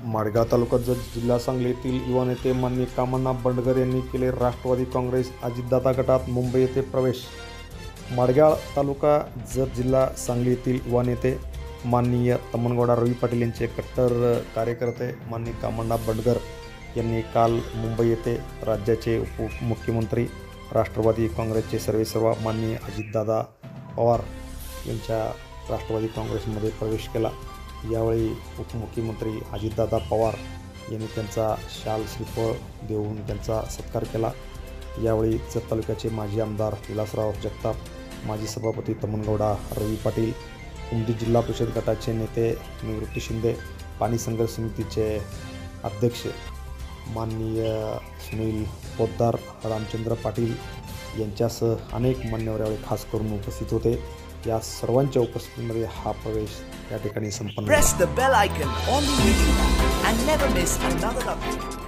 माडगाव तालुका जत जिल्हा सांगली येथील युवा नेते माननीय कामण्णा बंडगर यांनी केले राष्ट्रवादी काँग्रेस अजितदादा गटात मुंबई येथे प्रवेश। माडगाव तालुका जत जिल्हा सांगली येथील युवा नेते माननीय तमनगौडा रवी पाटील यांचे कट्टर कार्यकर्ते माननीय कामण्णा बंडगर यांनी काल मुंबई येथे राज्याचे उपमुख्यमंत्री राष्ट्रवादी काँग्रेसचे सर्वेसर्वा माननीय अजितदादा पवार यांच्या राष्ट्रवादी काँग्रेसमध्ये प्रवेश केला। यावेळी उपमुख्यमंत्री अजितदादा पवार यांनी त्यांचा शाल श्रीफळ देऊन त्यांचा सत्कार केला। यावेळी जत तालुक्याचे माजी आमदार विलासराव जगताप, माजी सभापती तमनगौडा रवी पाटील, उमदी जिल्हा परिषद गटाचे नेते निवृत्ती शिंदे, पाणी संघर्ष समितीचे अध्यक्ष माननीय सुनील पोद्दार, रामचंद्र पाटील यांच्यासह अनेक मान्यवर यावेळी खास करून उपस्थित होते। या सर्वांच्या उपस्थितीमध्ये हा प्रवेश या ठिकाणी संपन्न झाला। Press the bell icon on the YouTube and never miss another update.